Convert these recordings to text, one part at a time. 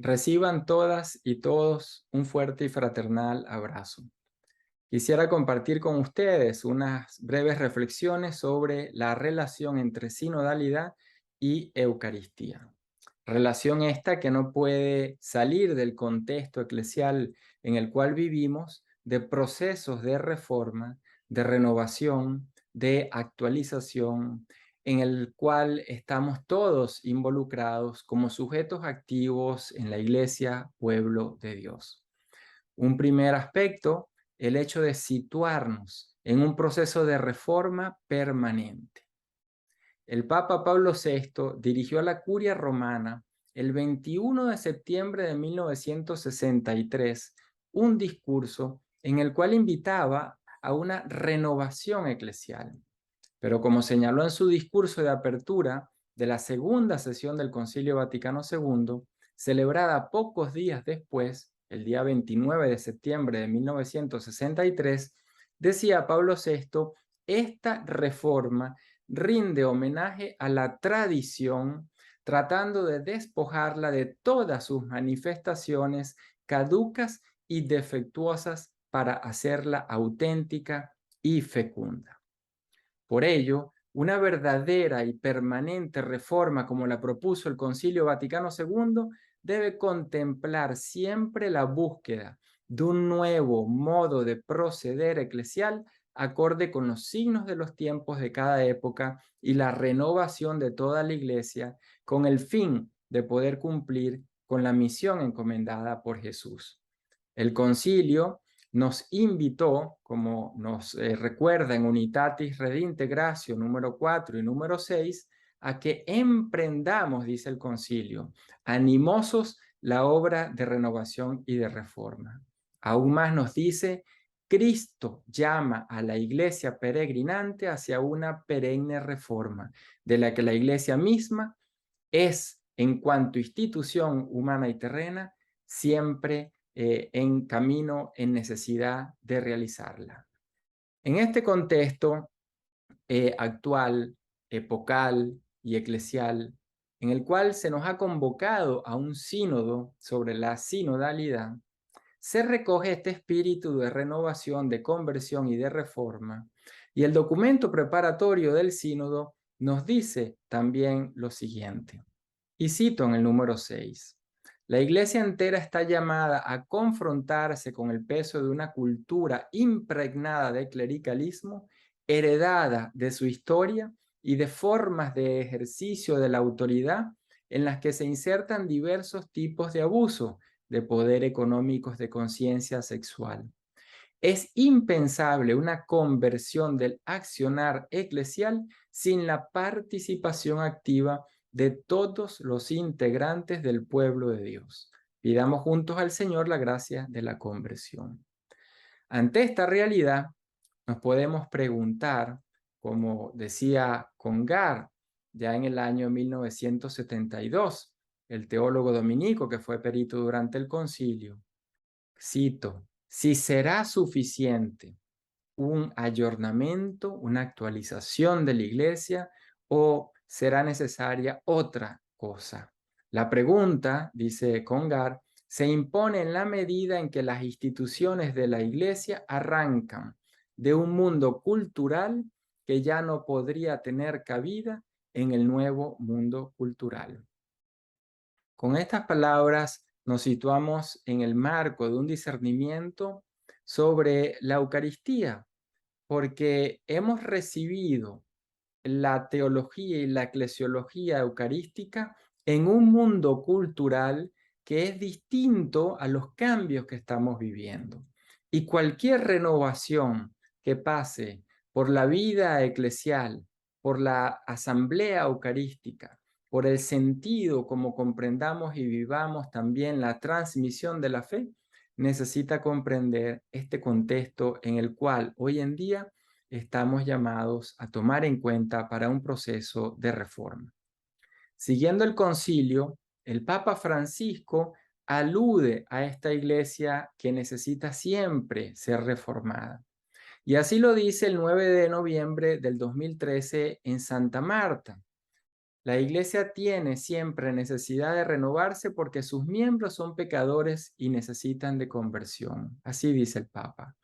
Reciban todas y todos un fuerte y fraternal abrazo. Quisiera compartir con ustedes unas breves reflexiones sobre la relación entre sinodalidad y Eucaristía. Relación esta que no puede salir del contexto eclesial en el cual vivimos, de procesos de reforma, de renovación, de actualización, en el cual estamos todos involucrados como sujetos activos en la Iglesia, pueblo de Dios. Un primer aspecto, el hecho de situarnos en un proceso de reforma permanente. El Papa Pablo VI dirigió a la Curia Romana el 21 de septiembre de 1963 un discurso en el cual invitaba a una renovación eclesial. Pero como señaló en su discurso de apertura de la segunda sesión del Concilio Vaticano II, celebrada pocos días después, el día 29 de septiembre de 1963, decía Pablo VI, esta reforma rinde homenaje a la tradición, tratando de despojarla de todas sus manifestaciones caducas y defectuosas para hacerla auténtica y fecunda. Por ello, una verdadera y permanente reforma como la propuso el Concilio Vaticano II debe contemplar siempre la búsqueda de un nuevo modo de proceder eclesial acorde con los signos de los tiempos de cada época y la renovación de toda la Iglesia con el fin de poder cumplir con la misión encomendada por Jesús. El concilio nos invitó, como nos recuerda en Unitatis Redintegratio número 4 y número 6, a que emprendamos, dice el concilio, animosos la obra de renovación y de reforma. Aún más nos dice, Cristo llama a la iglesia peregrinante hacia una perenne reforma, de la que la iglesia misma es, en cuanto institución humana y terrena, siempre en camino, en necesidad de realizarla. En este contexto actual, epocal y eclesial, en el cual se nos ha convocado a un sínodo sobre la sinodalidad, se recoge este espíritu de renovación, de conversión y de reforma, y el documento preparatorio del sínodo nos dice también lo siguiente, y cito en el número 6. La iglesia entera está llamada a confrontarse con el peso de una cultura impregnada de clericalismo, heredada de su historia y de formas de ejercicio de la autoridad en las que se insertan diversos tipos de abuso de poder económicos de conciencia sexual. Es impensable una conversión del accionar eclesial sin la participación activa de todos los integrantes del pueblo de Dios. Pidamos juntos al Señor la gracia de la conversión. Ante esta realidad, nos podemos preguntar, como decía Congar, ya en el año 1972, el teólogo dominico que fue perito durante el concilio, cito, si será suficiente un ayornamiento, una actualización de la iglesia o será necesaria otra cosa. La pregunta, dice Congar, se impone en la medida en que las instituciones de la iglesia arrancan de un mundo cultural que ya no podría tener cabida en el nuevo mundo cultural. Con estas palabras nos situamos en el marco de un discernimiento sobre la Eucaristía, porque hemos recibido la teología y la eclesiología eucarística en un mundo cultural que es distinto a los cambios que estamos viviendo. Y cualquier renovación que pase por la vida eclesial, por la asamblea eucarística, por el sentido como comprendamos y vivamos también la transmisión de la fe, necesita comprender este contexto en el cual hoy en día estamos llamados a tomar en cuenta para un proceso de reforma. Siguiendo el concilio, el Papa Francisco alude a esta iglesia que necesita siempre ser reformada. Y así lo dice el 9 de noviembre del 2013 en Santa Marta. La iglesia tiene siempre necesidad de renovarse porque sus miembros son pecadores y necesitan de conversión. Así dice el Papa.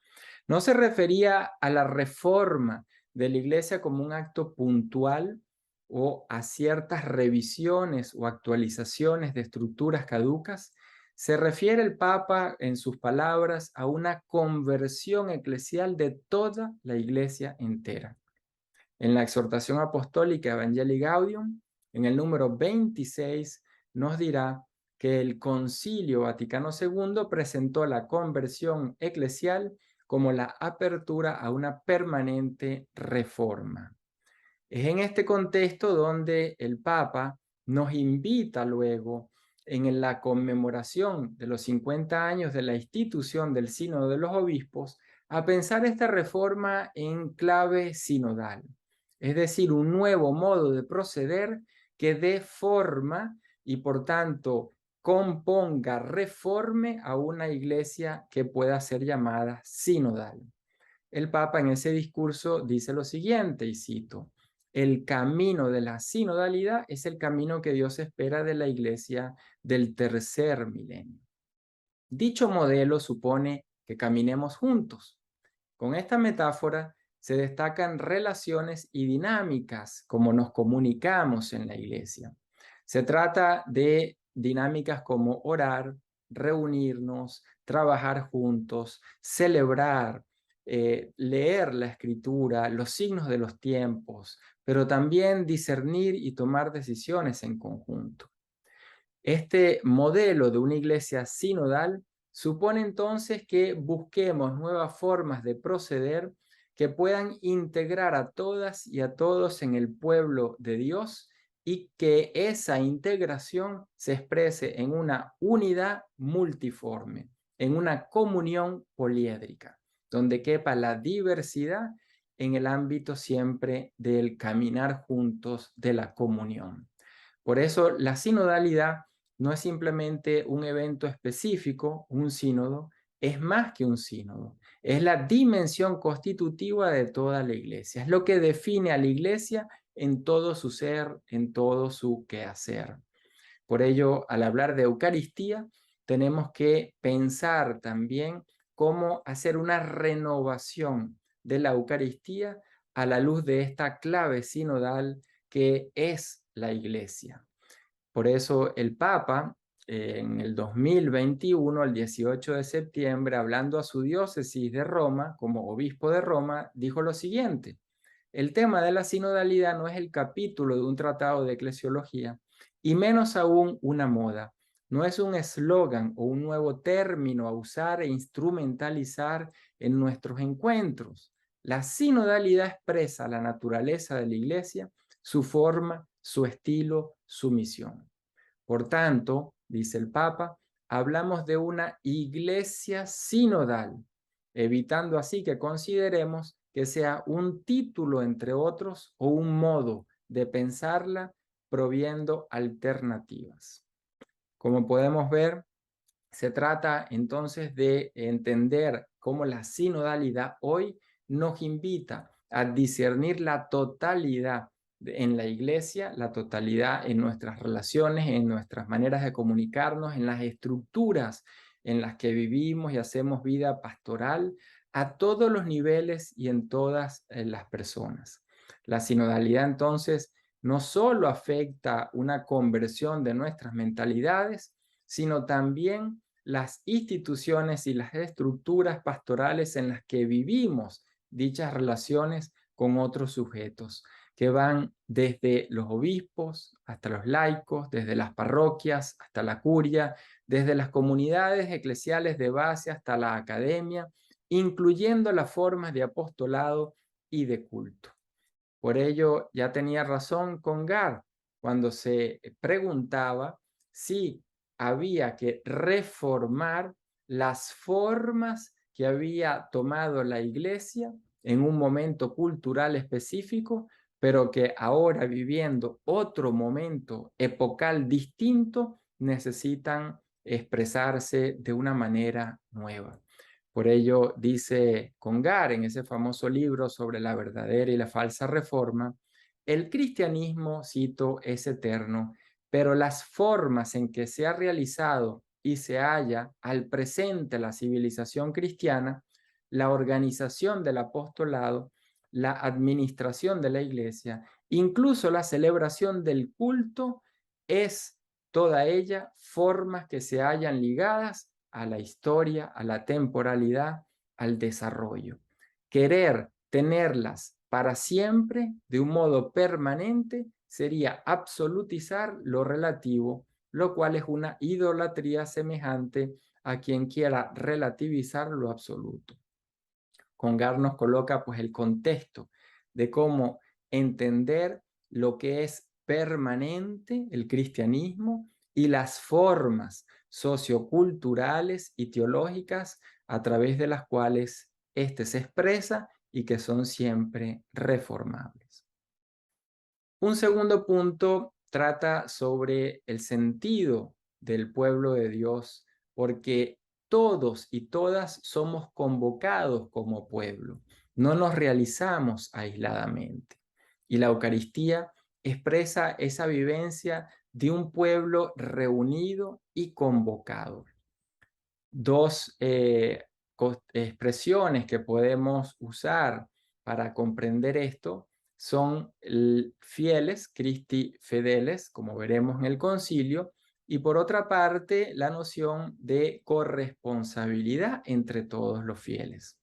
No se refería a la reforma de la iglesia como un acto puntual o a ciertas revisiones o actualizaciones de estructuras caducas. Se refiere el Papa, en sus palabras, a una conversión eclesial de toda la iglesia entera. En la exhortación apostólica Evangelii Gaudium, en el número 26, nos dirá que el Concilio Vaticano II presentó la conversión eclesial como la apertura a una permanente reforma. Es en este contexto donde el Papa nos invita luego, en la conmemoración de los 50 años de la institución del Sínodo de los Obispos, a pensar esta reforma en clave sinodal, es decir, un nuevo modo de proceder que dé forma y por tanto componga, reforme a una iglesia que pueda ser llamada sinodal. El Papa en ese discurso dice lo siguiente, y cito: el camino de la sinodalidad es el camino que Dios espera de la iglesia del tercer milenio. Dicho modelo supone que caminemos juntos. Con esta metáfora se destacan relaciones y dinámicas como nos comunicamos en la iglesia. Se trata de dinámicas como orar, reunirnos, trabajar juntos, celebrar, leer la escritura, los signos de los tiempos, pero también discernir y tomar decisiones en conjunto. Este modelo de una iglesia sinodal supone entonces que busquemos nuevas formas de proceder que puedan integrar a todas y a todos en el pueblo de Dios y que esa integración se exprese en una unidad multiforme, en una comunión poliédrica, donde quepa la diversidad en el ámbito siempre del caminar juntos, de la comunión. Por eso la sinodalidad no es simplemente un evento específico, un sínodo, es más que un sínodo. Es la dimensión constitutiva de toda la iglesia. Es lo que define a la iglesia en todo su ser, en todo su quehacer. Por ello, al hablar de Eucaristía, tenemos que pensar también cómo hacer una renovación de la Eucaristía a la luz de esta clave sinodal que es la iglesia. Por eso el Papa, en el 2021, el 18 de septiembre, hablando a su diócesis de Roma, como obispo de Roma, dijo lo siguiente: el tema de la sinodalidad no es el capítulo de un tratado de eclesiología, y menos aún una moda. No es un eslogan o un nuevo término a usar e instrumentalizar en nuestros encuentros. La sinodalidad expresa la naturaleza de la iglesia, su forma, su estilo, su misión. Por tanto, dice el Papa, hablamos de una iglesia sinodal, evitando así que consideremos que sea un título entre otros o un modo de pensarla proviendo alternativas. Como podemos ver, se trata entonces de entender cómo la sinodalidad hoy nos invita a discernir la totalidad en la iglesia, la totalidad en nuestras relaciones, en nuestras maneras de comunicarnos, en las estructuras en las que vivimos y hacemos vida pastoral a todos los niveles y en todas las personas. La sinodalidad entonces no solo afecta una conversión de nuestras mentalidades, sino también las instituciones y las estructuras pastorales en las que vivimos dichas relaciones con otros sujetos, que van desde los obispos hasta los laicos, desde las parroquias hasta la curia, desde las comunidades eclesiales de base hasta la academia, incluyendo las formas de apostolado y de culto. Por ello, ya tenía razón Congar cuando se preguntaba si había que reformar las formas que había tomado la iglesia en un momento cultural específico, pero que ahora, viviendo otro momento epocal distinto, necesitan expresarse de una manera nueva. Por ello, dice Congar en ese famoso libro sobre la verdadera y la falsa reforma, el cristianismo, cito, es eterno, pero las formas en que se ha realizado y se halla al presente la civilización cristiana, la organización del apostolado, la administración de la iglesia, incluso la celebración del culto, es toda ella formas que se hallan ligadas a la historia, a la temporalidad, al desarrollo. Querer tenerlas para siempre, de un modo permanente, sería absolutizar lo relativo, lo cual es una idolatría semejante a quien quiera relativizar lo absoluto. Congar nos coloca pues el contexto de cómo entender lo que es permanente, el cristianismo, y las formas socioculturales y teológicas a través de las cuales éste se expresa y que son siempre reformables. Un segundo punto trata sobre el sentido del pueblo de Dios, porque todos y todas somos convocados como pueblo, no nos realizamos aisladamente. Y la Eucaristía expresa esa vivencia de un pueblo reunido y convocado. Dos expresiones que podemos usar para comprender esto son fieles, Christi Fideles, como veremos en el concilio, y por otra parte la noción de corresponsabilidad entre todos los fieles.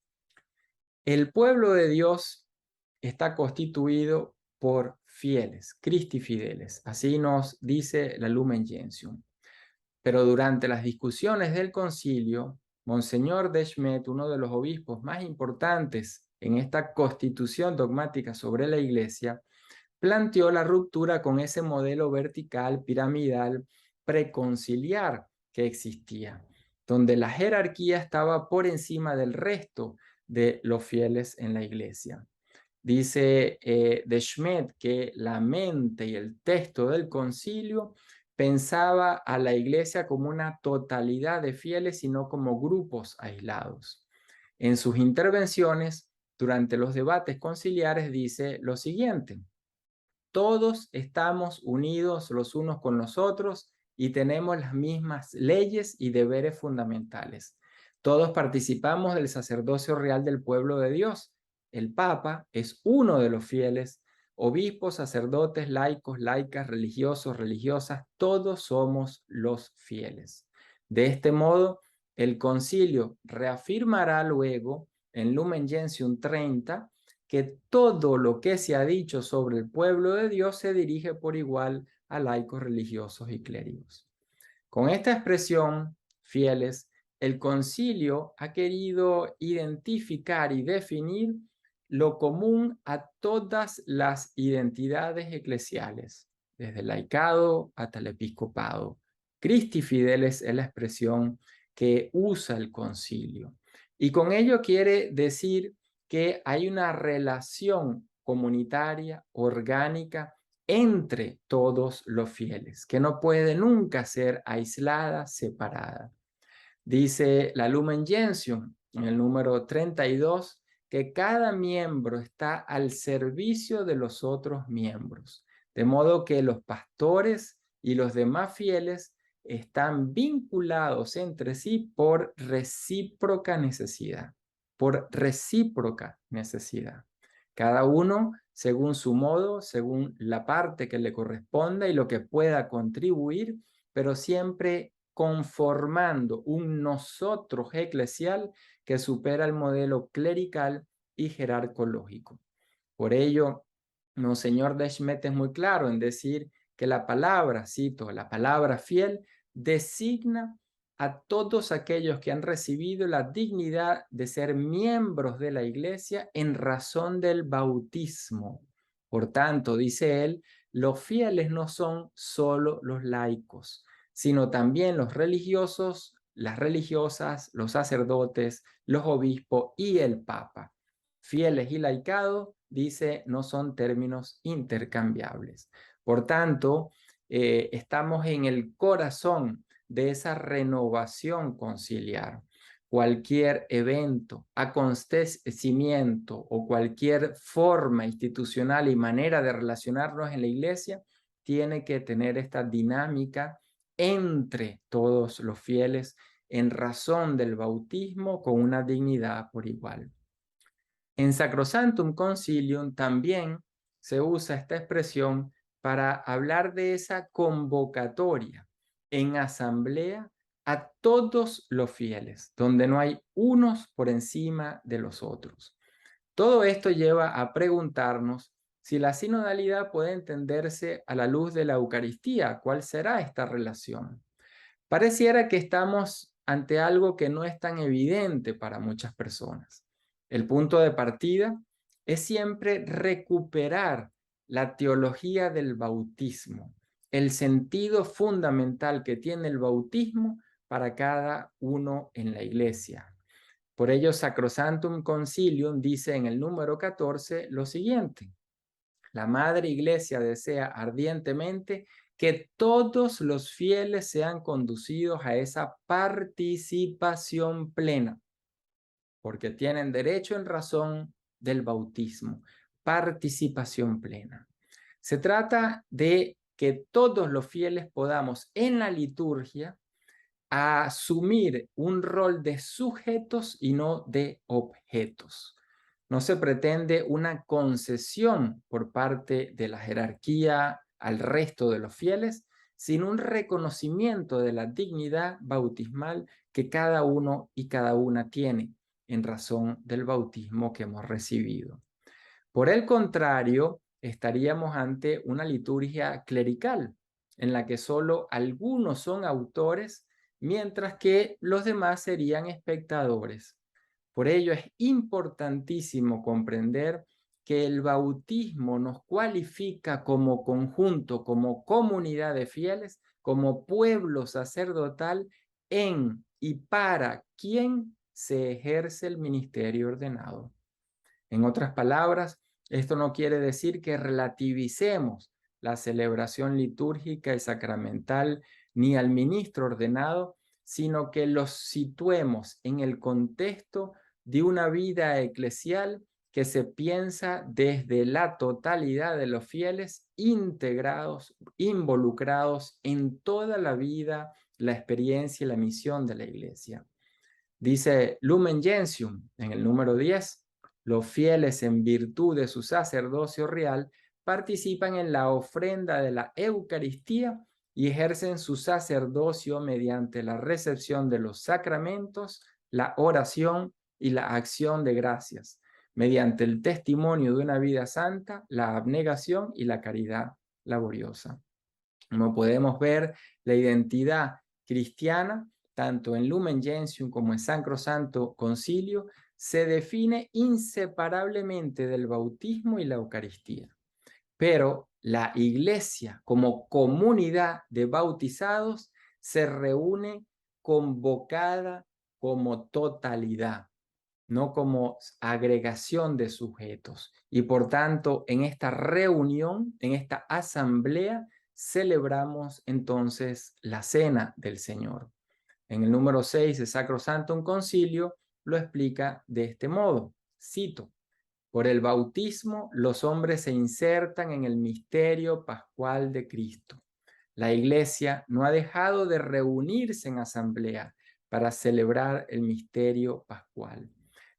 El pueblo de Dios está constituido por fieles, Christi Fideles, así nos dice la Lumen Gentium. Pero durante las discusiones del concilio, Monseñor Deschmet, uno de los obispos más importantes en esta constitución dogmática sobre la Iglesia, planteó la ruptura con ese modelo vertical, piramidal, preconciliar que existía, donde la jerarquía estaba por encima del resto de los fieles en la Iglesia. Dice Deschmet que la mente y el texto del concilio pensaba a la iglesia como una totalidad de fieles y no como grupos aislados. En sus intervenciones, durante los debates conciliares, dice lo siguiente: todos estamos unidos los unos con los otros y tenemos las mismas leyes y deberes fundamentales. Todos participamos del sacerdocio real del pueblo de Dios. El Papa es uno de los fieles. Obispos, sacerdotes, laicos, laicas, religiosos, religiosas, todos somos los fieles. De este modo, el concilio reafirmará luego en Lumen Gentium 30 que todo lo que se ha dicho sobre el pueblo de Dios se dirige por igual a laicos, religiosos y clérigos. Con esta expresión, fieles, el concilio ha querido identificar y definir lo común a todas las identidades eclesiales, desde el laicado hasta el episcopado. Christi Fideles es la expresión que usa el concilio. Y con ello quiere decir que hay una relación comunitaria, orgánica, entre todos los fieles, que no puede nunca ser aislada, separada. Dice la Lumen Gentium, en el número 32, que cada miembro está al servicio de los otros miembros, de modo que los pastores y los demás fieles están vinculados entre sí por recíproca necesidad, Cada uno según su modo, según la parte que le corresponda y lo que pueda contribuir, pero siempre conformando un nosotros eclesial que supera el modelo clerical y jerarcológico. Por ello, Monseñor Deschmet es muy claro en decir que la palabra, cito, la palabra fiel designa a todos aquellos que han recibido la dignidad de ser miembros de la Iglesia en razón del bautismo. Por tanto, dice él, los fieles no son solo los laicos, sino también los religiosos, las religiosas, los sacerdotes, los obispos y el Papa. Fieles y laicado, dice, no son términos intercambiables. Por tanto, estamos en el corazón de esa renovación conciliar, cualquier evento, acontecimiento o cualquier forma institucional y manera de relacionarnos en la iglesia tiene que tener esta dinámica entre todos los fieles en razón del bautismo con una dignidad por igual. En Sacrosanctum Concilium también se usa esta expresión para hablar de esa convocatoria en asamblea a todos los fieles, donde no hay unos por encima de los otros. Todo esto lleva a preguntarnos si la sinodalidad puede entenderse a la luz de la Eucaristía. ¿Cuál será esta relación? Pareciera que estamos ante algo que no es tan evidente para muchas personas. El punto de partida es siempre recuperar la teología del bautismo, el sentido fundamental que tiene el bautismo para cada uno en la iglesia. Por ello, Sacrosanctum Concilium dice en el número 14 lo siguiente: la Madre Iglesia desea ardientemente que todos los fieles sean conducidos a esa participación plena, porque tienen derecho en razón del bautismo, participación plena. Se trata de que todos los fieles podamos en la liturgia asumir un rol de sujetos y no de objetos. No se pretende una concesión por parte de la jerarquía al resto de los fieles, sino un reconocimiento de la dignidad bautismal que cada uno y cada una tiene en razón del bautismo que hemos recibido. Por el contrario, estaríamos ante una liturgia clerical, en la que solo algunos son autores, mientras que los demás serían espectadores. Por ello es importantísimo comprender que el bautismo nos cualifica como conjunto, como comunidad de fieles, como pueblo sacerdotal en y para quien se ejerce el ministerio ordenado. En otras palabras, esto no quiere decir que relativicemos la celebración litúrgica y sacramental ni al ministro ordenado, sino que los situemos en el contexto de una vida eclesial que se piensa desde la totalidad de los fieles integrados, involucrados en toda la vida, la experiencia y la misión de la iglesia. Dice Lumen Gentium en el número 10, los fieles en virtud de su sacerdocio real participan en la ofrenda de la Eucaristía y ejercen su sacerdocio mediante la recepción de los sacramentos, la oración y la acción de gracias, mediante el testimonio de una vida santa, la abnegación y la caridad laboriosa. Como podemos ver, la identidad cristiana, tanto en Lumen Gentium como en Sacrosanctum Concilio, se define inseparablemente del bautismo y la Eucaristía. Pero la iglesia, como comunidad de bautizados, se reúne convocada como totalidad, no como agregación de sujetos. Y por tanto, en esta reunión, en esta asamblea, celebramos entonces la cena del Señor. En el número 6 de Sacrosanctum Concilio lo explica de este modo, cito: por el bautismo los hombres se insertan en el misterio pascual de Cristo. La Iglesia no ha dejado de reunirse en asamblea para celebrar el misterio pascual,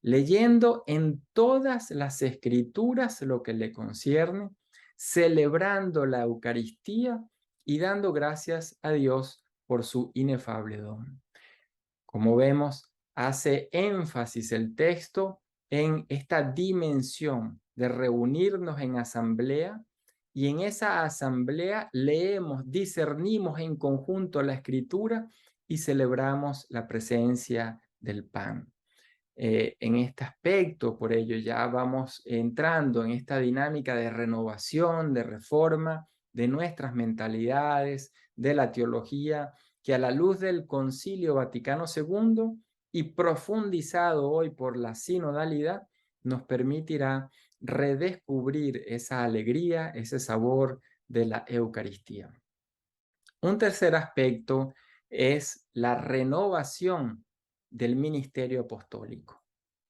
leyendo en todas las escrituras lo que le concierne, celebrando la Eucaristía y dando gracias a Dios por su inefable don. Como vemos, hace énfasis el texto en esta dimensión de reunirnos en asamblea, y en esa asamblea leemos, discernimos en conjunto la escritura y celebramos la presencia del pan. En este aspecto, por ello ya vamos entrando en esta dinámica de renovación, de reforma de nuestras mentalidades, de la teología, que a la luz del Concilio Vaticano II y profundizado hoy por la sinodalidad, nos permitirá redescubrir esa alegría, ese sabor de la Eucaristía. Un tercer aspecto es la renovación del ministerio apostólico.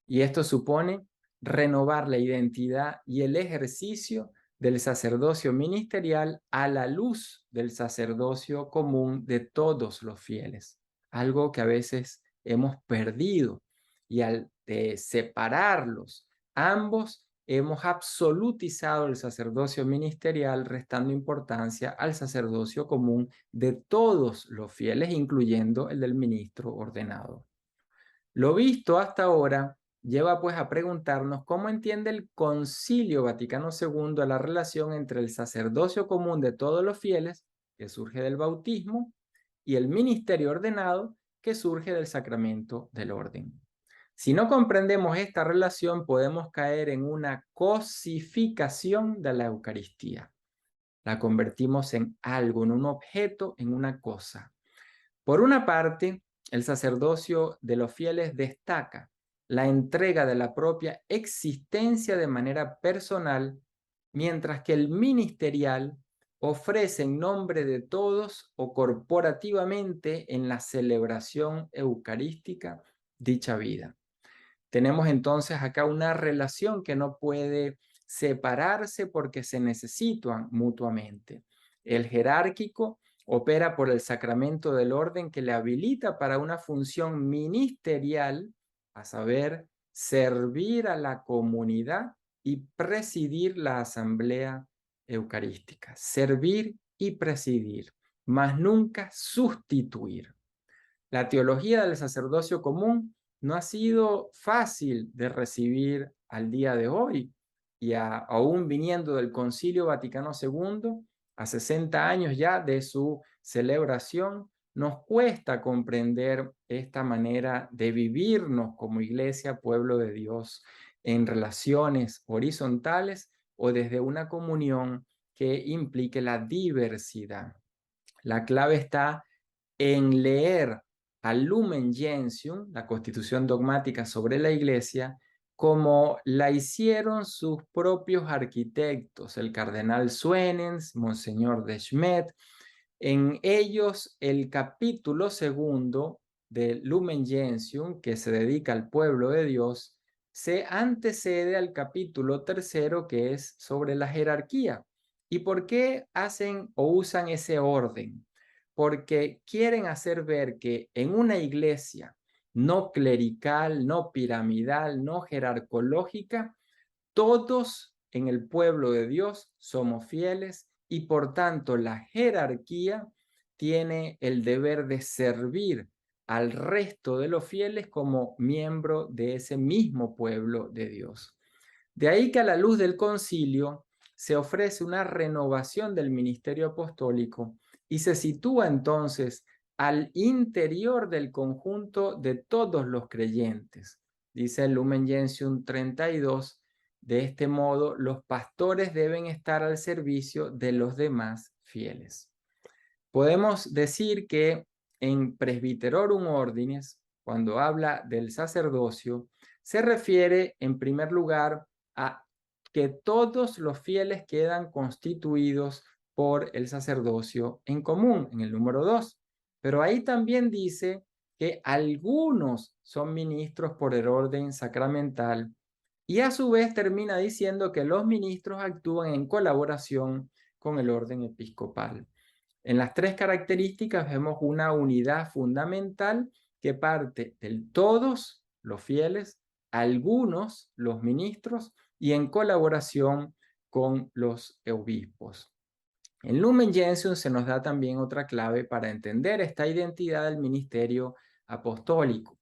Y esto supone renovar la identidad y el ejercicio del sacerdocio ministerial a la luz del sacerdocio común de todos los fieles, algo que a veces hemos perdido, y al separarlos ambos hemos absolutizado el sacerdocio ministerial, restando importancia al sacerdocio común de todos los fieles, incluyendo el del ministro ordenado. Lo visto hasta ahora lleva pues a preguntarnos cómo entiende el Concilio Vaticano II la relación entre el sacerdocio común de todos los fieles, que surge del bautismo, y el ministerio ordenado, que surge del sacramento del orden. Si no comprendemos esta relación, podemos caer en una cosificación de la Eucaristía. La convertimos en algo, en un objeto, en una cosa. Por una parte, el sacerdocio de los fieles destaca la entrega de la propia existencia de manera personal, mientras que el ministerial ofrece en nombre de todos o corporativamente en la celebración eucarística dicha vida. Tenemos entonces acá una relación que no puede separarse porque se necesitan mutuamente. El jerárquico opera por el sacramento del orden que le habilita para una función ministerial, a saber, servir a la comunidad y presidir la asamblea eucarística. Servir y presidir, mas nunca sustituir. La teología del sacerdocio común no ha sido fácil de recibir al día de hoy, y aún viniendo del Concilio Vaticano II, a 60 años ya de su celebración, nos cuesta comprender esta manera de vivirnos como iglesia, pueblo de Dios, en relaciones horizontales o desde una comunión que implique la diversidad. La clave está en leer al Lumen Gentium, la Constitución dogmática sobre la Iglesia, como la hicieron sus propios arquitectos, el cardenal Suenens, Monseñor de Schmet. En ellos, el capítulo 2 del Lumen Gentium, que se dedica al pueblo de Dios, se antecede al capítulo 3, que es sobre la jerarquía. ¿Y por qué hacen o usan ese orden? Porque quieren hacer ver que en una iglesia no clerical, no piramidal, no jerarcológica, todos en el pueblo de Dios somos fieles, y por tanto la jerarquía tiene el deber de servir al resto de los fieles como miembro de ese mismo pueblo de Dios. De ahí que a la luz del concilio se ofrece una renovación del ministerio apostólico y se sitúa entonces al interior del conjunto de todos los creyentes. Dice el Lumen Gentium 32, de este modo los pastores deben estar al servicio de los demás fieles. Podemos decir que en Presbyterorum Ordinis, cuando habla del sacerdocio, se refiere en primer lugar a que todos los fieles quedan constituidos por el sacerdocio en común, en el número 2. Pero ahí también dice que algunos son ministros por el orden sacramental, y a su vez termina diciendo que los ministros actúan en colaboración con el orden episcopal. En las tres características vemos una unidad fundamental que parte del todos los fieles, algunos los ministros, y en colaboración con los obispos. En Lumen Gentium se nos da también otra clave para entender esta identidad del ministerio apostólico.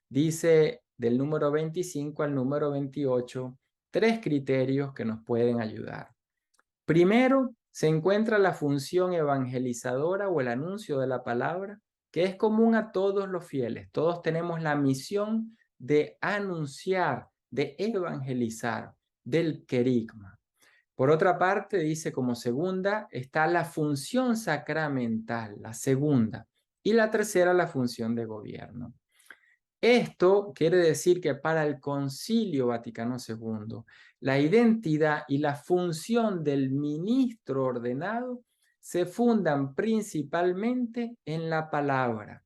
Dice del número 25 al número 28 tres criterios que nos pueden ayudar. Primero, se encuentra la función evangelizadora o el anuncio de la palabra, que es común a todos los fieles. Todos tenemos la misión de anunciar, de evangelizar, del querigma. Por otra parte, dice como segunda, está la función sacramental, la segunda, y la tercera, la función de gobierno. Esto quiere decir que para el Concilio Vaticano II, la identidad y la función del ministro ordenado se fundan principalmente en la palabra.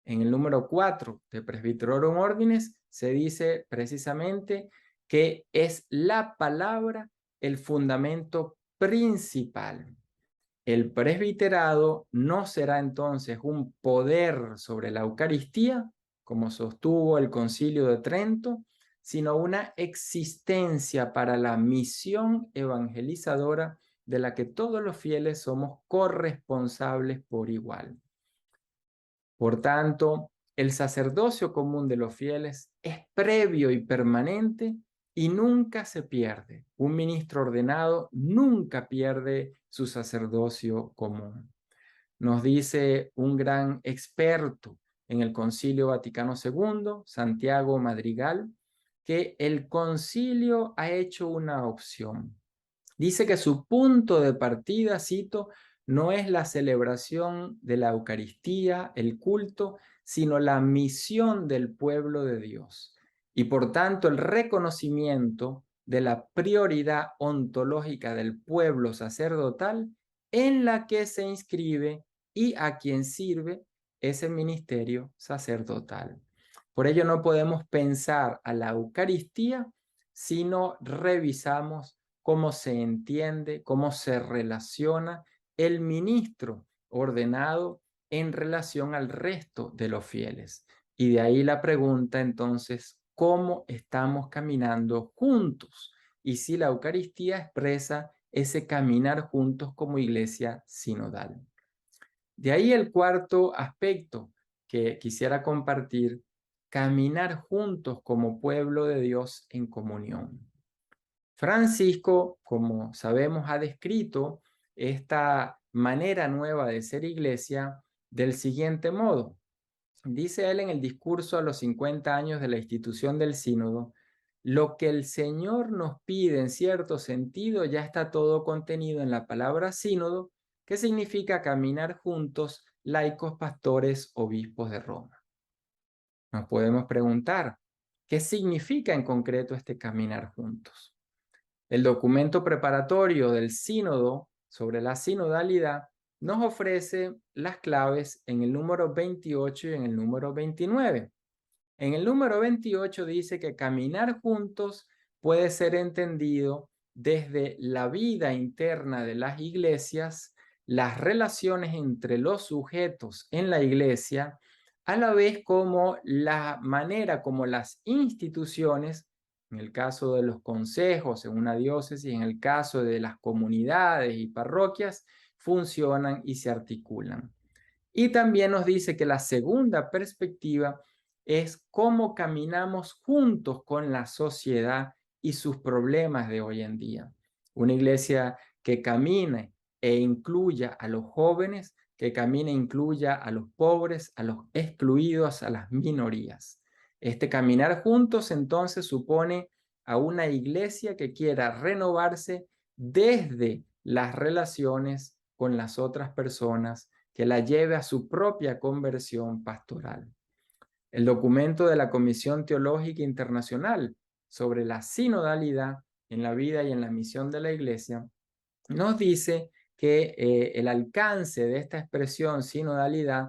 En el número 4 de Presbyterorum Ordinis se dice precisamente que es la palabra el fundamento principal. El presbiterado no será entonces un poder sobre la Eucaristía, como sostuvo el Concilio de Trento, sino una existencia para la misión evangelizadora de la que todos los fieles somos corresponsables por igual. Por tanto, el sacerdocio común de los fieles es previo y permanente y nunca se pierde. Un ministro ordenado nunca pierde su sacerdocio común. Nos dice un gran experto en el Concilio Vaticano II, Santiago Madrigal, que el concilio ha hecho una opción. Dice que su punto de partida, cito, no es la celebración de la Eucaristía, el culto, sino la misión del pueblo de Dios. Y por tanto el reconocimiento de la prioridad ontológica del pueblo sacerdotal en la que se inscribe y a quien sirve ese ministerio sacerdotal. Por ello no podemos pensar a la Eucaristía si no revisamos cómo se entiende, cómo se relaciona el ministro ordenado en relación al resto de los fieles. Y de ahí la pregunta entonces, ¿cómo estamos caminando juntos? Y si la Eucaristía expresa ese caminar juntos como iglesia sinodal. De ahí el cuarto aspecto que quisiera compartir, caminar juntos como pueblo de Dios en comunión. Francisco, como sabemos, ha descrito esta manera nueva de ser iglesia del siguiente modo. Dice él en el discurso a los 50 años de la institución del sínodo, lo que el Señor nos pide en cierto sentido ya está todo contenido en la palabra sínodo, que significa caminar juntos laicos, pastores, obispos de Roma. Nos podemos preguntar, ¿qué significa en concreto este caminar juntos? El documento preparatorio del sínodo sobre la sinodalidad nos ofrece las claves en el número 28 y en el número 29. En el número 28 dice que caminar juntos puede ser entendido desde la vida interna de las iglesias, las relaciones entre los sujetos en la iglesia, a la vez como la manera como las instituciones, en el caso de los consejos en una diócesis, en el caso de las comunidades y parroquias, funcionan y se articulan. Y también nos dice que la segunda perspectiva es cómo caminamos juntos con la sociedad y sus problemas de hoy en día. Una iglesia que camine e incluya a los jóvenes, que camine e incluya a los pobres, a los excluidos, a las minorías. Este caminar juntos entonces supone a una iglesia que quiera renovarse desde las relaciones con las otras personas, que la lleve a su propia conversión pastoral. El documento de la Comisión Teológica Internacional sobre la sinodalidad en la vida y en la misión de la Iglesia nos dice que el alcance de esta expresión sinodalidad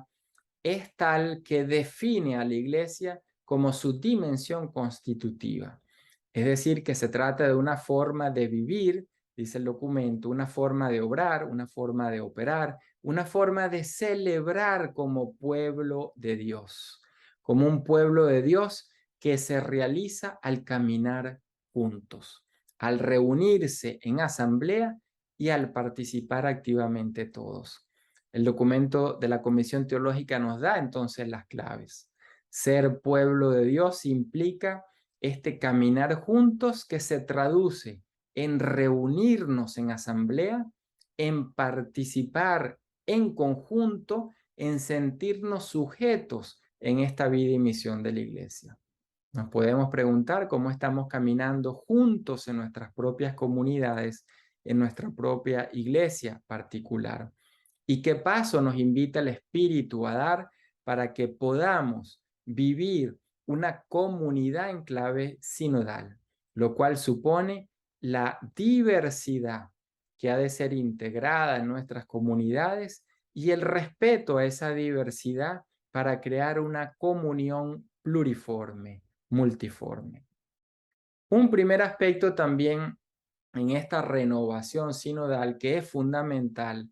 es tal que define a la Iglesia como su dimensión constitutiva. Es decir, que se trata de una forma de vivir, dice el documento, una forma de obrar, una forma de operar, una forma de celebrar como pueblo de Dios, como un pueblo de Dios que se realiza al caminar juntos, al reunirse en asamblea y al participar activamente todos. El documento de la Comisión Teológica nos da entonces las claves. Ser pueblo de Dios implica este caminar juntos que se traduce en reunirnos en asamblea, en participar en conjunto, en sentirnos sujetos en esta vida y misión de la iglesia. Nos podemos preguntar cómo estamos caminando juntos en nuestras propias comunidades, en nuestra propia iglesia particular. ¿Y qué paso nos invita el Espíritu a dar para que podamos vivir una comunidad en clave sinodal, lo cual supone la diversidad que ha de ser integrada en nuestras comunidades y el respeto a esa diversidad para crear una comunión pluriforme, multiforme. Un primer aspecto también en esta renovación sinodal que es fundamental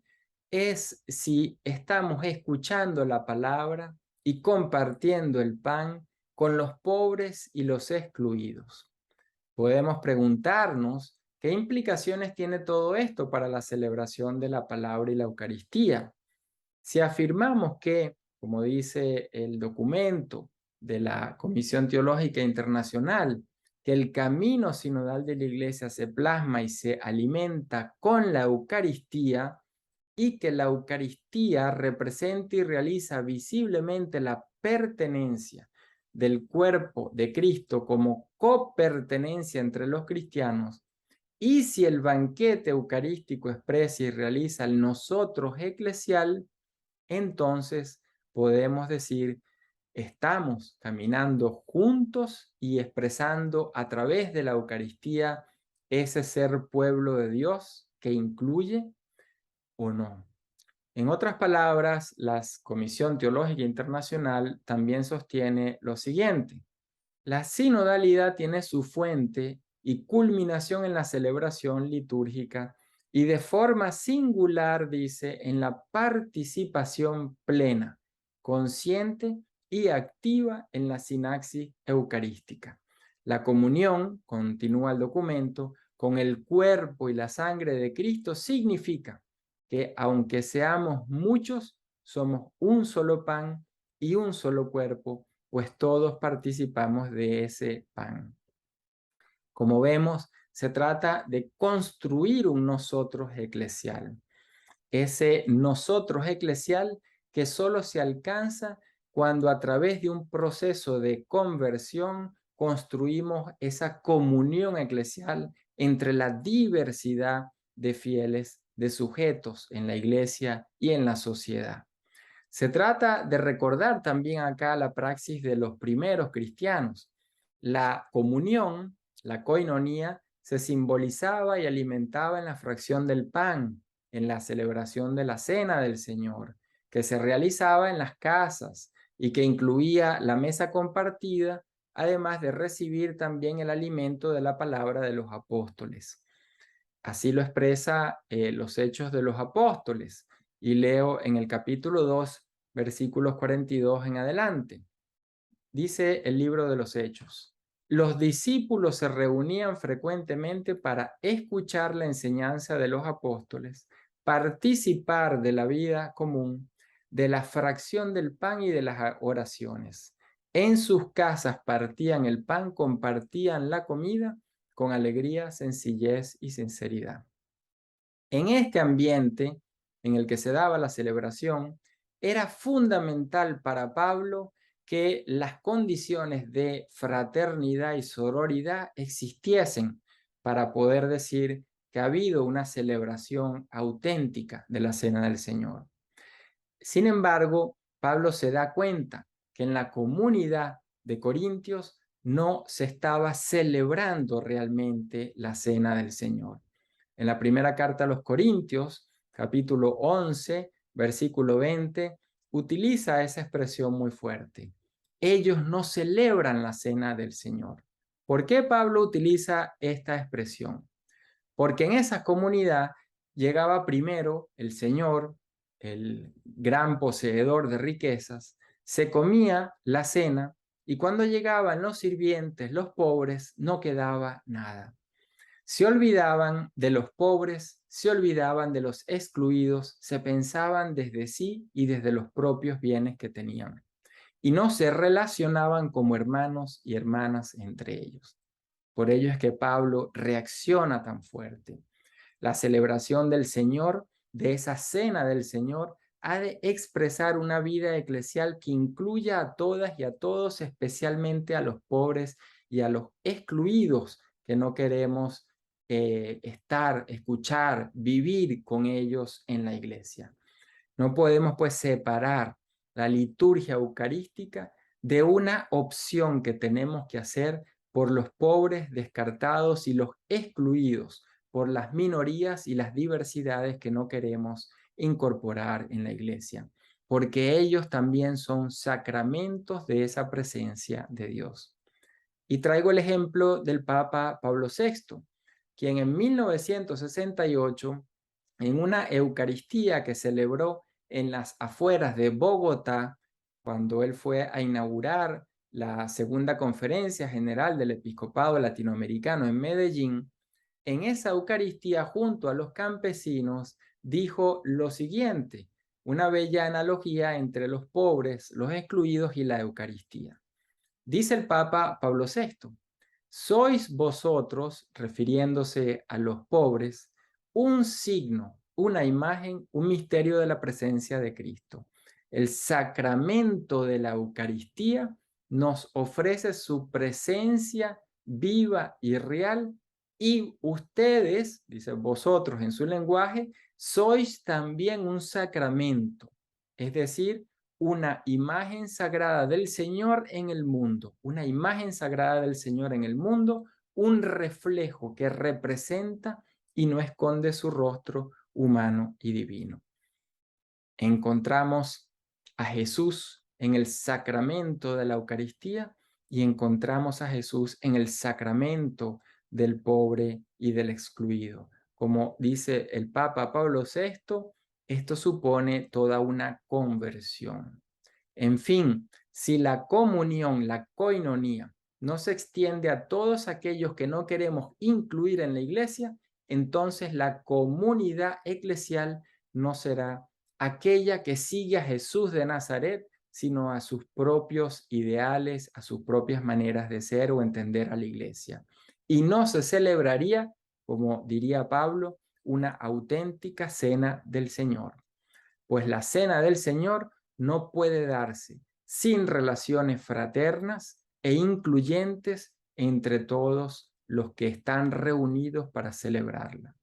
es si estamos escuchando la palabra y compartiendo el pan con los pobres y los excluidos. Podemos preguntarnos qué implicaciones tiene todo esto para la celebración de la palabra y la Eucaristía. Si afirmamos que, como dice el documento de la Comisión Teológica Internacional, que el camino sinodal de la Iglesia se plasma y se alimenta con la Eucaristía y que la Eucaristía representa y realiza visiblemente la pertenencia del cuerpo de Cristo como copertenencia entre los cristianos, y si el banquete eucarístico expresa y realiza el nosotros eclesial, entonces podemos decir, estamos caminando juntos y expresando a través de la Eucaristía ese ser pueblo de Dios que incluye o no. En otras palabras, la Comisión Teológica Internacional también sostiene lo siguiente: la sinodalidad tiene su fuente y culminación en la celebración litúrgica y de forma singular, dice, en la participación plena, consciente y activa en la sinaxis eucarística. La comunión, continúa el documento, con el cuerpo y la sangre de Cristo significa que aunque seamos muchos, somos un solo pan y un solo cuerpo, pues todos participamos de ese pan. Como vemos, se trata de construir un nosotros eclesial. Ese nosotros eclesial que solo se alcanza cuando a través de un proceso de conversión construimos esa comunión eclesial entre la diversidad de fieles, de sujetos en la iglesia y en la sociedad. Se trata de recordar también acá la praxis de los primeros cristianos. La comunión, la koinonía, se simbolizaba y alimentaba en la fracción del pan, en la celebración de la cena del Señor, que se realizaba en las casas y que incluía la mesa compartida, además de recibir también el alimento de la palabra de los apóstoles. Así lo expresa los Hechos de los Apóstoles. Y leo en el capítulo 2, versículos 42 en adelante. Dice el libro de los Hechos: los discípulos se reunían frecuentemente para escuchar la enseñanza de los apóstoles, participar de la vida común, de la fracción del pan y de las oraciones. En sus casas partían el pan, compartían la comida con alegría, sencillez y sinceridad. En este ambiente en el que se daba la celebración, era fundamental para Pablo que las condiciones de fraternidad y sororidad existiesen para poder decir que ha habido una celebración auténtica de la Cena del Señor. Sin embargo, Pablo se da cuenta que en la comunidad de Corintios no se estaba celebrando realmente la Cena del Señor. En la primera carta a los Corintios, capítulo 11, versículo 20, utiliza esa expresión muy fuerte. Ellos no celebran la Cena del Señor. ¿Por qué Pablo utiliza esta expresión? Porque en esa comunidad llegaba primero el Señor, el gran poseedor de riquezas, se comía la cena y cuando llegaban los sirvientes, los pobres, no quedaba nada. Se olvidaban de los pobres, se olvidaban de los excluidos, se pensaban desde sí y desde los propios bienes que tenían, y no se relacionaban como hermanos y hermanas entre ellos. Por ello es que Pablo reacciona tan fuerte. La celebración del Señor, de esa cena del Señor, ha de expresar una vida eclesial que incluya a todas y a todos, especialmente a los pobres y a los excluidos que no queremos estar, escuchar, vivir con ellos en la iglesia. No podemos pues separar la liturgia eucarística de una opción que tenemos que hacer por los pobres, descartados y los excluidos, por las minorías y las diversidades que no queremos incorporar en la iglesia. porque ellos también son sacramentos de esa presencia de Dios. Y traigo el ejemplo del Papa Pablo VI, quien en 1968, en una Eucaristía que celebró en las afueras de Bogotá, cuando él fue a inaugurar la segunda conferencia general del Episcopado Latinoamericano en Medellín, en esa Eucaristía junto a los campesinos dijo lo siguiente, una bella analogía entre los pobres, los excluidos y la Eucaristía. Dice el Papa Pablo VI, sois vosotros, refiriéndose a los pobres, un signo, una imagen, un misterio de la presencia de Cristo. El sacramento de la Eucaristía nos ofrece su presencia viva y real y ustedes, dice vosotros en su lenguaje, sois también un sacramento, es decir, una imagen sagrada del Señor en el mundo, una imagen sagrada del Señor en el mundo, un reflejo que representa y no esconde su rostro humano y divino. Encontramos a Jesús en el sacramento de la Eucaristía y encontramos a Jesús en el sacramento del pobre y del excluido. Como dice el Papa Pablo VI, esto supone toda una conversión. En fin, si la comunión, la koinonía, no se extiende a todos aquellos que no queremos incluir en la iglesia, entonces la comunidad eclesial no será aquella que sigue a Jesús de Nazaret, sino a sus propios ideales, a sus propias maneras de ser o entender a la iglesia. Y no se celebraría, como diría Pablo, una auténtica cena del Señor. Pues la cena del Señor no puede darse sin relaciones fraternas e incluyentes entre todos los que están reunidos para celebrarla.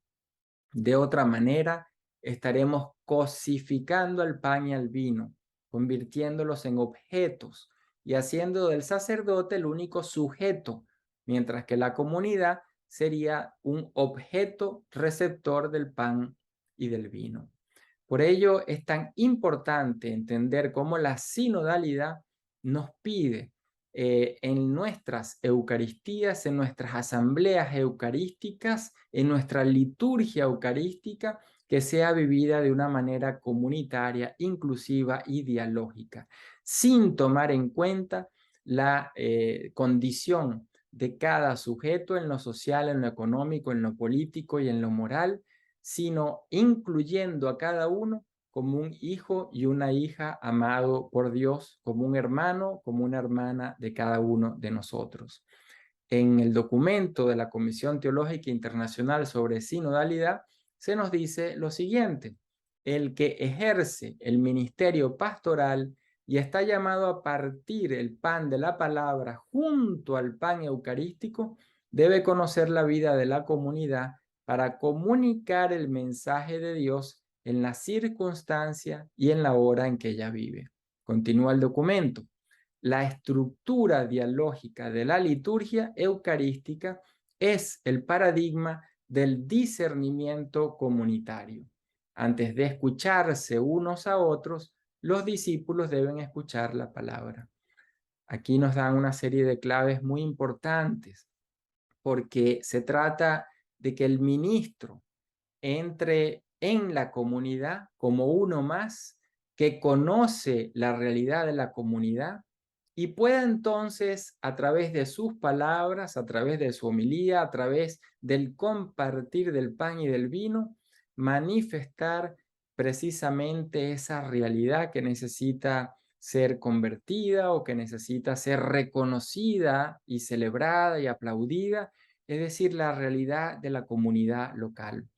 De otra manera, estaremos cosificando al pan y al vino, convirtiéndolos en objetos y haciendo del sacerdote el único sujeto, mientras que la comunidad sería un objeto receptor del pan y del vino. Por ello es tan importante entender cómo la sinodalidad nos pide en nuestras Eucaristías, en nuestras asambleas eucarísticas, en nuestra liturgia eucarística, que sea vivida de una manera comunitaria, inclusiva y dialógica, sin tomar en cuenta la condición de cada sujeto en lo social, en lo económico, en lo político y en lo moral, sino incluyendo a cada uno como un hijo y una hija amado por Dios, como un hermano, como una hermana de cada uno de nosotros. En el documento de la Comisión Teológica Internacional sobre Sinodalidad se nos dice lo siguiente: el que ejerce el ministerio pastoral y está llamado a partir el pan de la palabra junto al pan eucarístico, debe conocer la vida de la comunidad para comunicar el mensaje de Dios en la circunstancia y en la hora en que ella vive. Continúa el documento. La estructura dialógica de la liturgia eucarística es el paradigma del discernimiento comunitario. Antes de escucharse unos a otros, los discípulos deben escuchar la palabra. Aquí nos dan una serie de claves muy importantes, porque se trata de que el ministro entre en la comunidad como uno más que conoce la realidad de la comunidad y pueda entonces, a través de sus palabras, a través de su homilía, a través del compartir del pan y del vino, manifestar precisamente esa realidad que necesita ser convertida o que necesita ser reconocida y celebrada y aplaudida, es decir, la realidad de la comunidad local.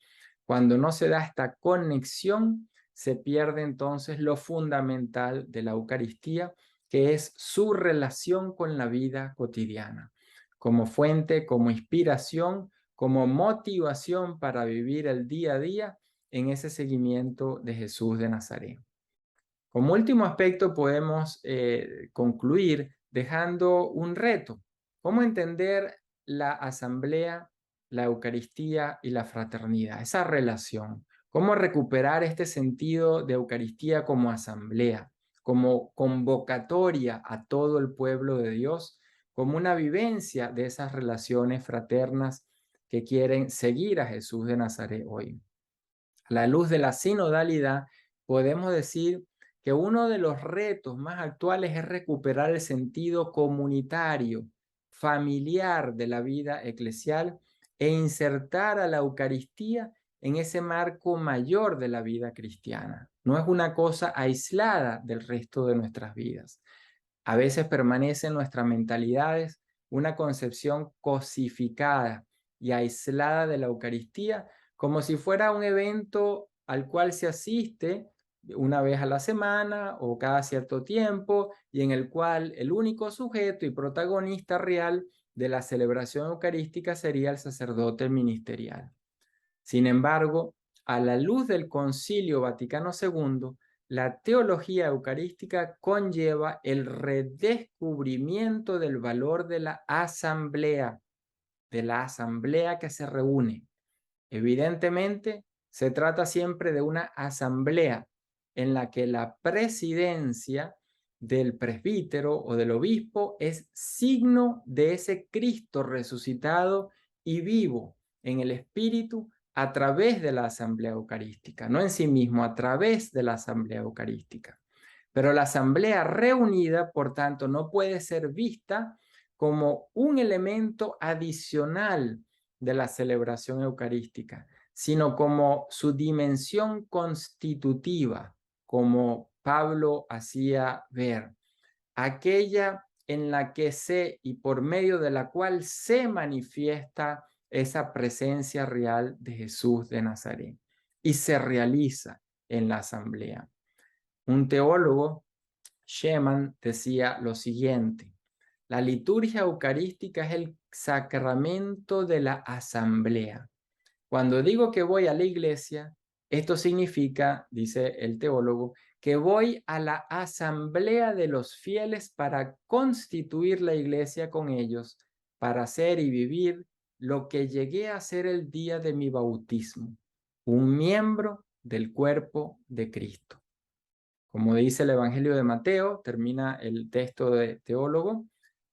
Cuando no se da esta conexión, se pierde entonces lo fundamental de la Eucaristía, que es su relación con la vida cotidiana, como fuente, como inspiración, como motivación para vivir el día a día en ese seguimiento de Jesús de Nazaret. Como último aspecto podemos concluir dejando un reto: ¿cómo entender la asamblea, la Eucaristía y la fraternidad? Esa relación. ¿Cómo recuperar este sentido de Eucaristía como asamblea, como convocatoria a todo el pueblo de Dios, como una vivencia de esas relaciones fraternas que quieren seguir a Jesús de Nazaret hoy? A la luz de la sinodalidad, podemos decir que uno de los retos más actuales es recuperar el sentido comunitario, familiar de la vida eclesial e insertar a la Eucaristía en ese marco mayor de la vida cristiana. No es una cosa aislada del resto de nuestras vidas. A veces permanece en nuestras mentalidades una concepción cosificada y aislada de la Eucaristía, como si fuera un evento al cual se asiste una vez a la semana o cada cierto tiempo, y en el cual el único sujeto y protagonista real de la celebración eucarística sería el sacerdote ministerial. Sin embargo, a la luz del Concilio Vaticano II, la teología eucarística conlleva el redescubrimiento del valor de la asamblea que se reúne. Evidentemente, se trata siempre de una asamblea en la que la presidencia del presbítero o del obispo es signo de ese Cristo resucitado y vivo en el Espíritu a través de la asamblea eucarística, no en sí mismo, a través de la asamblea eucarística. Pero la asamblea reunida, por tanto, no puede ser vista como un elemento adicional de la celebración eucarística, sino como su dimensión constitutiva, como Pablo hacía ver, aquella en la que se y por medio de la cual se manifiesta esa presencia real de Jesús de Nazaret y se realiza en la asamblea. Un teólogo, Schemann, decía lo siguiente: la liturgia eucarística es el sacramento de la asamblea. Cuando digo que voy a la iglesia, esto significa, dice el teólogo, que voy a la asamblea de los fieles para constituir la iglesia con ellos, para hacer y vivir lo que llegué a ser el día de mi bautismo, un miembro del cuerpo de Cristo. Como dice el Evangelio de Mateo, termina el texto de teólogo: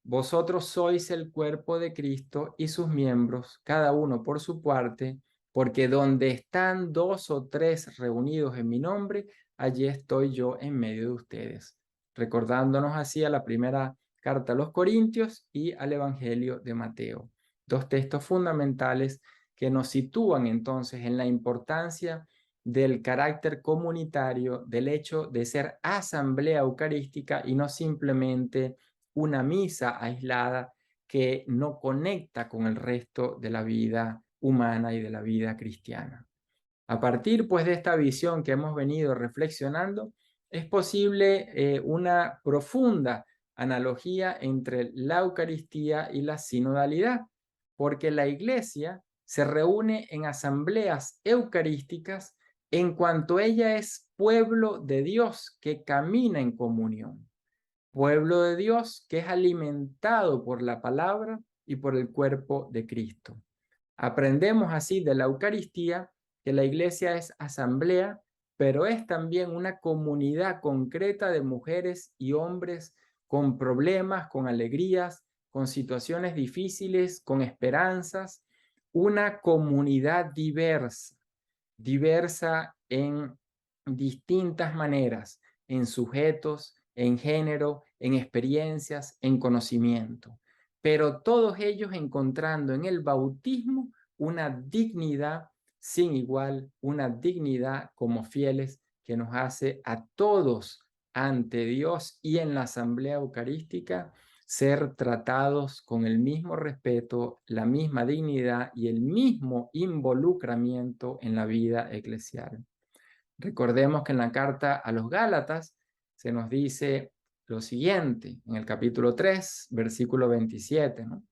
vosotros sois el cuerpo de Cristo y sus miembros, cada uno por su parte, porque donde están 2 o 3 reunidos en mi nombre, allí estoy yo en medio de ustedes. Recordándonos así a la primera carta a los Corintios y al Evangelio de Mateo. 2 textos fundamentales que nos sitúan entonces en la importancia del carácter comunitario, del hecho de ser asamblea eucarística y no simplemente una misa aislada que no conecta con el resto de la vida humana y de la vida cristiana. A partir pues de esta visión que hemos venido reflexionando, es posible una profunda analogía entre la Eucaristía y la sinodalidad, porque la Iglesia se reúne en asambleas eucarísticas en cuanto ella es pueblo de Dios que camina en comunión, pueblo de Dios que es alimentado por la palabra y por el cuerpo de Cristo. Aprendemos así de la Eucaristía que la iglesia es asamblea, pero es también una comunidad concreta de mujeres y hombres con problemas, con alegrías, con situaciones difíciles, con esperanzas, una comunidad diversa en distintas maneras, en sujetos, en género, en experiencias, en conocimiento, pero todos ellos encontrando en el bautismo una dignidad sin igual, una dignidad como fieles que nos hace a todos ante Dios y en la asamblea eucarística ser tratados con el mismo respeto, la misma dignidad y el mismo involucramiento en la vida eclesial. Recordemos que en la carta a los Gálatas se nos dice lo siguiente, en el capítulo 3, versículo 27, ¿no?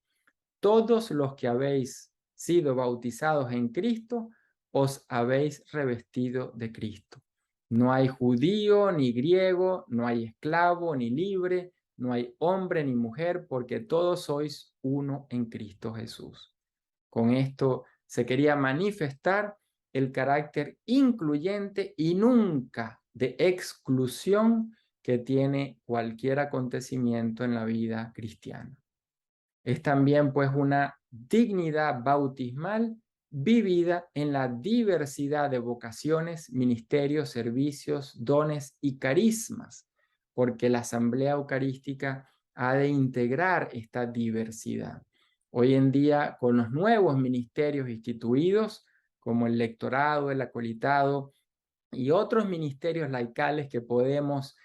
Todos los que habéis sido bautizados en Cristo, os habéis revestido de Cristo. No hay judío ni griego, no hay esclavo ni libre, no hay hombre ni mujer, porque todos sois uno en Cristo Jesús. Con esto se quería manifestar el carácter incluyente y nunca de exclusión que tiene cualquier acontecimiento en la vida cristiana. Es también pues una dignidad bautismal vivida en la diversidad de vocaciones, ministerios, servicios, dones y carismas, porque la Asamblea Eucarística ha de integrar esta diversidad. Hoy en día, con los nuevos ministerios instituidos, como el lectorado, el acolitado y otros ministerios laicales que podemos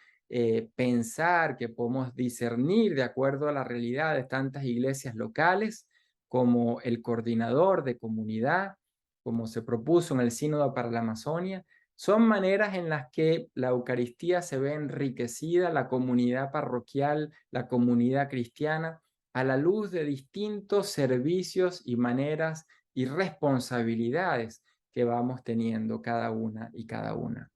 pensar, que podemos discernir de acuerdo a la realidad de tantas iglesias locales, como el coordinador de comunidad, como se propuso en el Sínodo para la Amazonia, son maneras en las que la Eucaristía se ve enriquecida, la comunidad parroquial, la comunidad cristiana, a la luz de distintos servicios y maneras y responsabilidades que vamos teniendo cada una y cada una.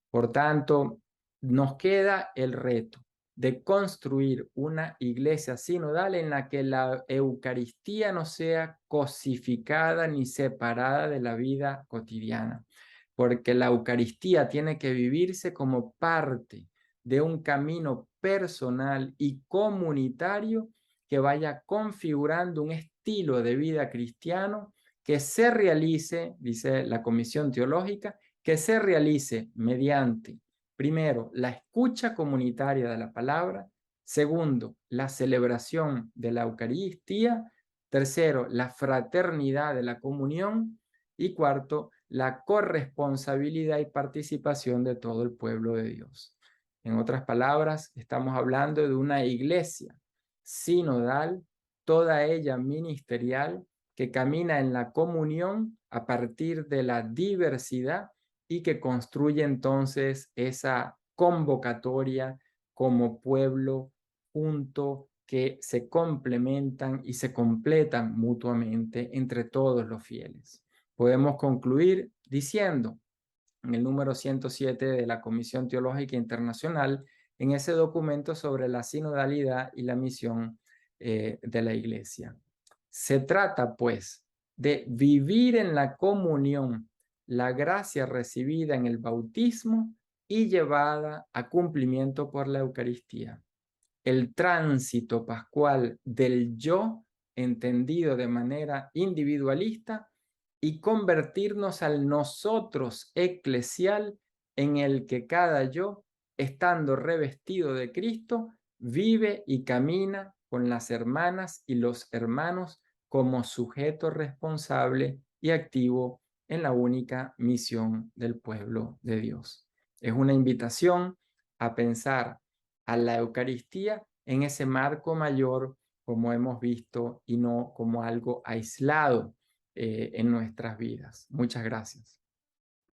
Por tanto, nos queda el reto de construir una iglesia sinodal en la que la Eucaristía no sea cosificada ni separada de la vida cotidiana, porque la Eucaristía tiene que vivirse como parte de un camino personal y comunitario que vaya configurando un estilo de vida cristiano que se realice, dice la Comisión Teológica, que se realice mediante, primero, la escucha comunitaria de la palabra, segundo, la celebración de la Eucaristía, tercero, la fraternidad de la comunión y cuarto, la corresponsabilidad y participación de todo el pueblo de Dios. En otras palabras, estamos hablando de una iglesia sinodal, toda ella ministerial, que camina en la comunión a partir de la diversidad y que construye entonces esa convocatoria como pueblo junto que se complementan y se completan mutuamente entre todos los fieles. Podemos concluir diciendo en el número 107 de la Comisión Teológica Internacional, en ese documento sobre la sinodalidad y la misión de la Iglesia. Se trata, pues, de vivir en la comunión la gracia recibida en el bautismo y llevada a cumplimiento por la Eucaristía. El tránsito pascual del yo, entendido de manera individualista, y convertirnos al nosotros eclesial en el que cada yo, estando revestido de Cristo, vive y camina con las hermanas y los hermanos como sujeto responsable y activo en la única misión del pueblo de Dios. Es una invitación a pensar a la Eucaristía en ese marco mayor, como hemos visto, y no como algo aislado en nuestras vidas. Muchas gracias.